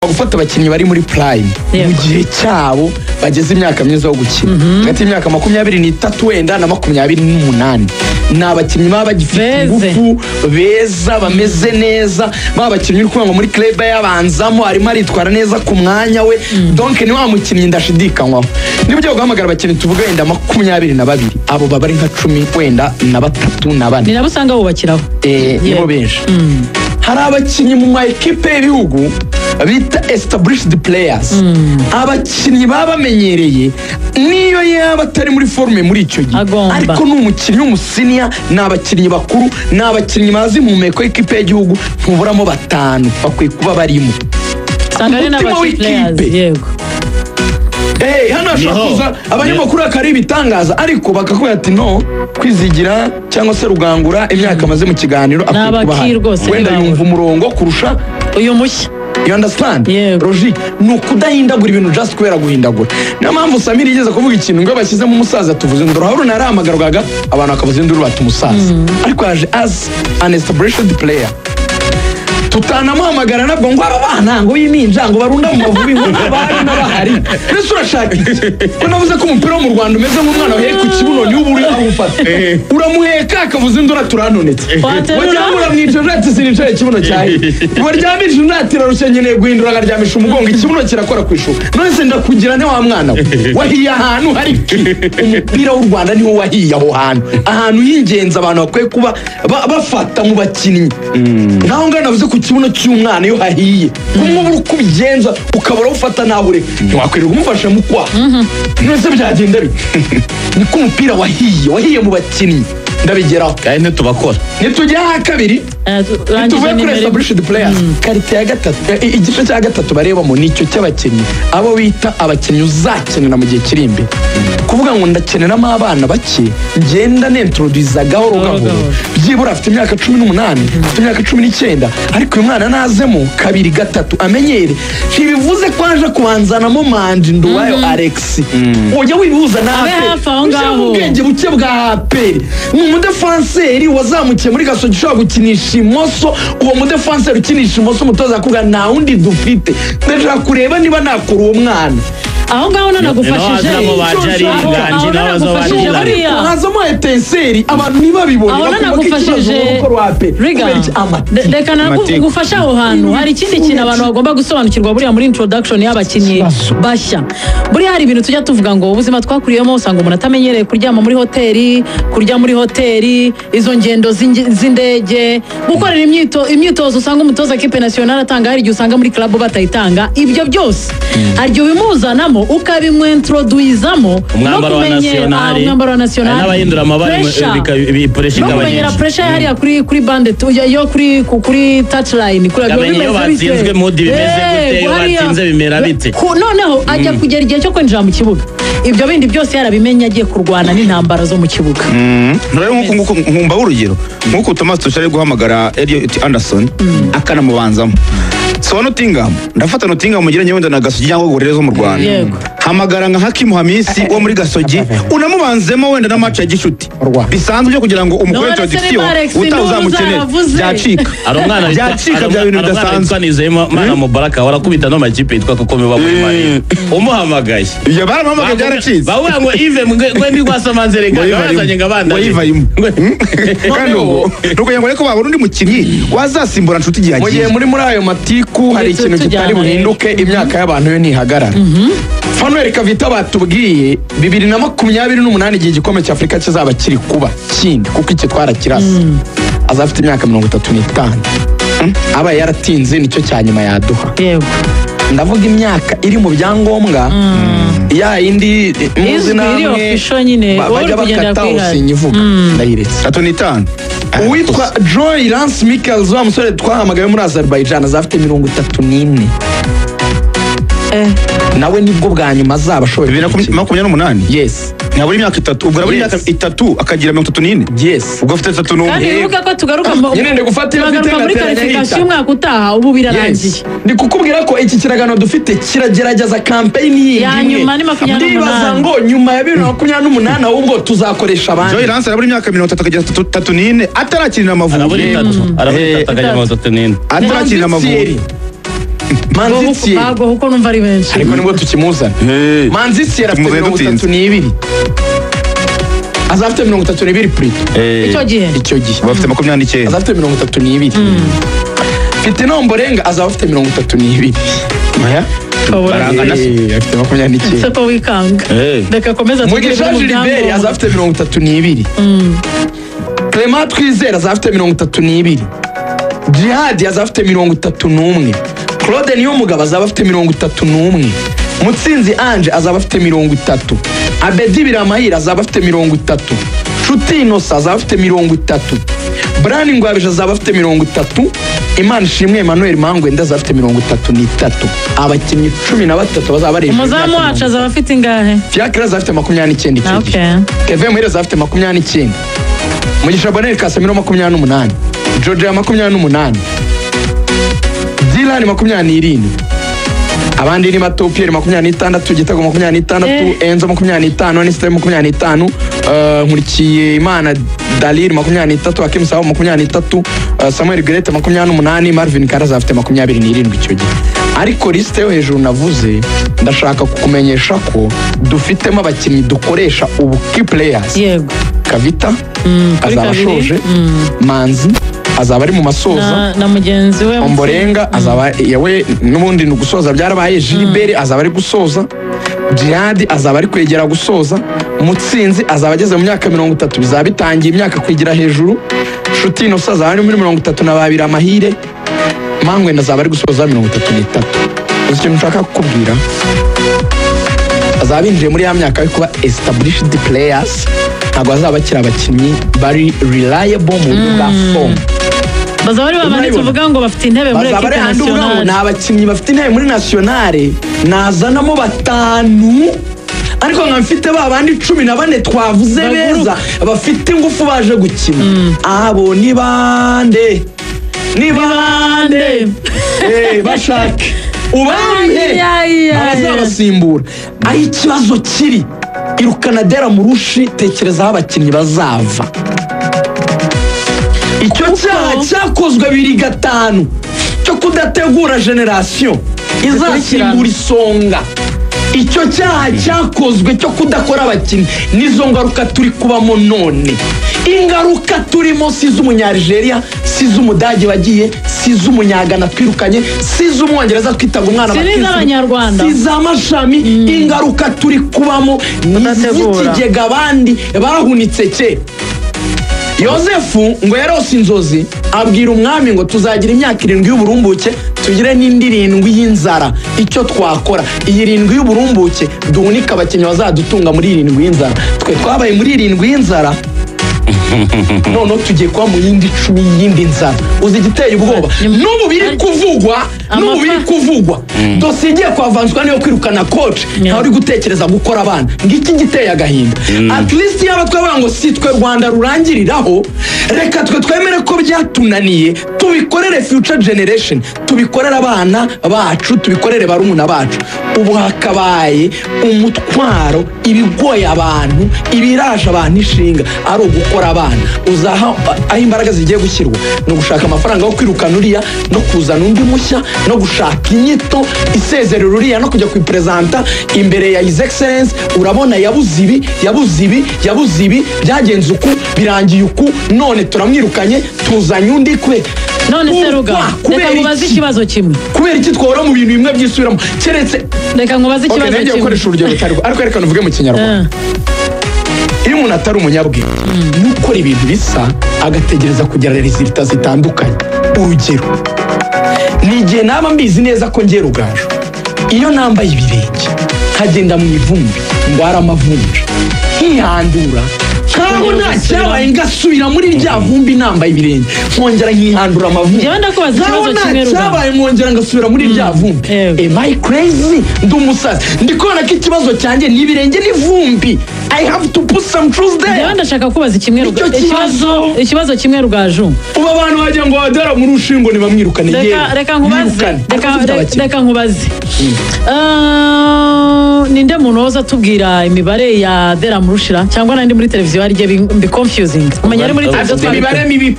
gufata abakinnyi bari muri prime mu gihe cyabo bageze imyaka myiza yo gukina hagati y'imyaka 23 wenda na 28 ni abakinnyi baba bagifite ingufu beza bameze neza baba bakinnyi uri kubanga muri club y'abanzamo arimo aritwara neza ku mwanya we donc ni wa mukinnyi ndashidikanywaho nibyo guhamagara abakinnyi tuvuga wenda 22 abo baba ari nka 10 wenda na 3 na 4 ni nabo usanga bubakiraho nibo benshi hari abakinnyi mu ma equipe y'ibihugu bita established players abakinnyi baba bamenyereye niyo yaba atari muri forme muri icyo gihe ariko n'umukinnyi w'umusiniya n'abakinnyi bakuru n'abakinnyi bazi mu meko y'ikipe y'igihugu ntuburamo 5 bakwiye kuba barimo sangane n'abakinnyi players yego hano ashaka abanyamakuru akari bitangaza ariko bakakubwira ati no kwizigira cyangwa se rugangura imyaka amaze mu kiganiro akwiye wenda yumva umurongo kurusha uyu mushya. You understand? Logic ni ukudahindagura ibintu just kubera guhindagura. Niyo mpamvu Samir yigeze kuvuga ikintu ngo bashize mu musaza tuvuze ndoro Haruna arahamagarwaga abantu akavuza induru bati umusaza. Ariko yaje as an established player. Tutanamuhamagara nabwo ngo aba bana ngo yiminja ngo barunda mu mavubi ngo bari n'abahari. Mbese urashaka ko navuze ko umupira wo mu Rwanda umeze nk'umwana wahe ku kibuno ni uburi agufata. Uramuheka akavuza induru turanonetse. Wajyamura mwijoro ati sinicaye kibuno cyahe. Waryamisha unatira rushenye guhindura agaryamisha umugongo ikibuno kirakora kwishuka. None se ndakugira ne wa mwana wahiye ahantu hari umupira w'u Rwanda niho wahiye aho hantu. Ahantu y'ingenzi abantu bakwiye kuba bafata mu bakinnyi. Naho ngana navuze ku kibuno cy'umwana yo hahiye kumwe buri kubigenza ukabura ufata nahure ntiwakwiriye kumufasha mu kwa nese byagenda ni ko umupira wahiye mu bakinnyi ndabigeraho kandi ntitubakora nitujya kabiri tuvuye kuri established players karite ya gatatu igice cya gatatu barebamo nicyo cy'abakinnyi abo bita abakinnyi uzakenera mu gihe kiri imbere kuvuga ngo ndakeneramo abana bake ngenda nintroduce gahoro byibura afite imyaka 18 afite imyaka 19 ariko uyu mwana nazemo kabiri gatatu amenyere ntibivuze ko aje kubanzanamo Manje Nduwayo Alex ujya wibuza nawe ubwenge buke bwa aperi umudefanseri wazamukiye muri Gasogi ushobora gukinisha imoso uwo mudefanseri ukinisha imoso umutoza akubwira nta wundi dufite ndashaka kureba niba nakora uwo mwana aho ngaho nanagufashije nazamo etenseri abantu ntibabibone aho nanagufashije reka nanagufasha aho hantu hari ikindi kintu abantu bagomba gusobanukirwa buriya muri introduction y'abakinnyi bashya buriya hari ibintu tujya tuvuga ngo ubuzima twakuriyemo usanga umuntu atamenyereye kuryama muri hoteli kurya muri hoteli izo ngendo z'indege gukorera imyitozo usanga umutoza kipe nationale atanga hari igihe usanga muri club batayitanga ibyo byose hari igihe ubimuzanamo ukabimwintroduizamo umwambaro wa nationale n'abahindura amabara biporesha igabanyije pressure hariya kuri bande yo kuri touchline kuri bimeze batsinzwe mudi bimeze gute yo batsinze bimera bite noneho ajya kugera igihe cyo kwinjira mu kibuga ibyo bindi byose yarabimenya agiye kurwana n'intambara zo mu kibuga rero nkuko nkumva urugero nkuko Thomas Tuchel ari guhamagara Elliot Anderson akanamubanzamo so Nottingham ndafata Nottingham mugiranye wenda na Gasogi cyangwa Gorero mu Rwanda hamagara nka Hakim Hamisi wo muri Gasogi unamubanzemo wenda na match ya gishuti bisanzwe byo kugira ngo umukuru introduction utazamukenera byacika ari umwana byacika bya bintu bidasanzwe nizeyemo mana Mubaraka warakubita no makipe yitwa Kokome bavuye mari umuhamagaye iyo baramuhamagaye byaracitse bavuga ngo Yves ngwendi kwasamanzere ngazanye ngabanda wayivayimo kandi nuko yango reko babona undi mukinnyi wazasimbura nshuti gihagiye muri ayo matiku hari ikintu kitari buhinduke imyaka y'abantu yo ntihagarara Fanuel Kavita batubwiye 2028 igihe igikombe cya Afrika kizaba kiri kuba kindi kuko iki twarakirasa azafite imyaka 35 aba yaratinze nicyo cyanyuma yaduha yego ndavuga imyaka iri mu byangombwa ya indi muzi namwe bajya bakata usinyivuga ndayiretse 35 uwitwa Joy Lance Michaels wa musore twahamagaye muri Azerbaijan azafite 34 nawe nibwo bwa nyuma azaba ashoboye 2028 yes naburi imyaka 3 ubwo aburi imyaka 3 akagira 34 yes ubwo afite 31 kandi bivuga ko tugaruka nyine gufatira muri qualification umwaka utaha ubu birarangiye ndi kukubwira ko iki kiragano dufite kiragerageza campaign yindi ya nyuma ni 28 ndibaza ngo nyuma ya 2028 ahubwo tuzakoresha abandi Joy Lance araburi imyaka 30 akagira 34 atarakinira amavubi araburi 3 akagira 34 atarakinira amavubi Manzi Thierry ntabwo kuko numva ari benshi ariko nibwo tukimuzana Manzi Thierry afite 32 azafite 32 Prito icyo gihe bafite 29 azafite 32 Mfite Nomborenga azaba afite 32 aya barangana afite 29 seko wikanga reka komeza Mugisha Gilbert azaba afite 32 Clement Twizera azaba afite 32 Jihad azaba afite 31 Claude Niyomugabo azaba afite 31 Mutsinzi Ange azaba afite 30 Abedi Biramahire azaba afite 30 Nshuti Innocent azaba afite 30 Brani Ngwabije azaba afite 30 Imana Ishimwe Emmanuel Mangwenda azaba afite 33 abakinnyi 13 bazaba bari umuzamu wacu azaba afite ingahe Fiacre azaba afite 29 okay Kevin Muhire azaba afite 29 Mugisha Bonheur Casemiro 28 George 28 Dylan 27 abandi ni Mato Pierre 26 Gitego 26 Enzo 25 Niste 25 Nkurikiye Imana Dalil 23 Hakim Sawa 23 Samuel Grete 28 Marvin Karaza afite 27 icyo gihe ariko liste yo hejuru navuze ndashaka kukumenyesha ko dufitemo abakinnyi dukoresha ubu key players yego Kavita azaba ashoje Manzi azaba ari mu masoza na mugenzi we Omborenga azaba yawe n'ubundi ni gusoza byarabaye Gilbert azaba ari gusoza Jihad azaba ari kwegera gusoza Mutsinzi azaba ageze mu myaka 30 bizaba bitangiye imyaka kwigira hejuru Nshuti Innocent azaba ari muri 32 Amahire Mangwenda azaba ari gusoza 33 uzi icyo nshaka kukubwira azaba binjiye muri ya myaka yo kuba established players ntabwo azaba akiri abakinnyi bari reliable mu buryo bwa form bazaba ari babandi tuvuga ngo bafite intebe muri equipe nationale ni abakinnyi bafite intebe muri nationale nazanamo 5 ariko nka mfite babandi 14 twavuze beza bafite ingufu baje gukina abo ni bande bashake ubambe abazabasimbura aho ikibazo kiri irukana Dera Murushi tekereza aho abakinnyi bazava icyo cyaha cyakozwe 2-5 cyo kudategura generation izasimbura Isonga icyo cyaha cyakozwe cyo kudakora abakinnyi nizo ngaruka turi kubamo none ingaruka turimo si z'umunyarigeria si z'umudage wagiye si z'umunyagana twirukanye si z'umwongereza twitaga umwana z'abanyarwanda si z'amashami ingaruka turi kubamo n'ikigega abandi bahunitse kera Yosefu ngo yarose inzozi abwira umwami ngo tuzagira imyaka 7 y'uburumbuke tugire n'indi 7 y'inzara icyo twakora iyi 7 y'uburumbuke duhunika abakinnyi bazadutunga muri 7 y'inzara twe twabaye muri 7 y'inzara none tugiye kwa mu yindi 10 y'indi nzara uzi igiteye ubwoba n'ubu biri kuvugwa dosiye kwavanzwa niyo kwirukana coach ntawe uri gutekereza gukora abana ngiki giteye agahinda at least yaba twavuga ngo si twe Rwanda rurangiriraho reka twe twemere ko byatunaniye tubikorere future generation tubikorere abana bacu tubikorere barumuna bacu ubu hakabaye umutwaro ibigoye abantu ibiraje abantu ishinga ari ugukora abana uzaha aho imbaraga zigiye gushyirwa no gushaka amafaranga yo kwirukana uriya no kuzana undi mushya no gushaka inyito isezerero uriya no kujya kwipresenta imbere ya His Excellence urabona yabuze ibi byagenze uku birangiye uku none turamwirukanye tuzanye undi kwe none seruga reka mubaze ikibazo kimwe kubera iki twora mu bintu bimwe byisubiramo keretse reka mubaze ikibazo kimwe gukoresha urugero ariko reka nuvuge mu kinyarwanda iyo umuntu atari umunyabwe nukora ibintu bisa agategereza kugira resulta zitandukanye urugero ni igihe naba mbizi neza ko ngera Rugaju iyo nambaye ibirenge nkagenda mu ivumbi ndwara amavunja nkihandura kaho nta cyabaye ngasubira muri rya vumbi nambaye ibirenge nkongera nkihandura amavunja njyewe ndakubaza ikibazo kimwe Rugaju cyabaye nkongera ngasubira muri rya vumbi am I crazy ndi umusazi ndikubona ko ikibazo cyanjye ni ibirenge n'ivumbi I have to put some truth there njyewe ndashaka kubaza kimwe ikibazo kimwe Rugaju ubu abantu bajya ngo Dera Murushi ngo nibamwirukane reka nkubaze ninde muntu woza tubwira imibare ya Dera Murushira cyangwa nandi muri televiziyo hari igihe mbi confusing umenya ari muri televiziyo imibare mibi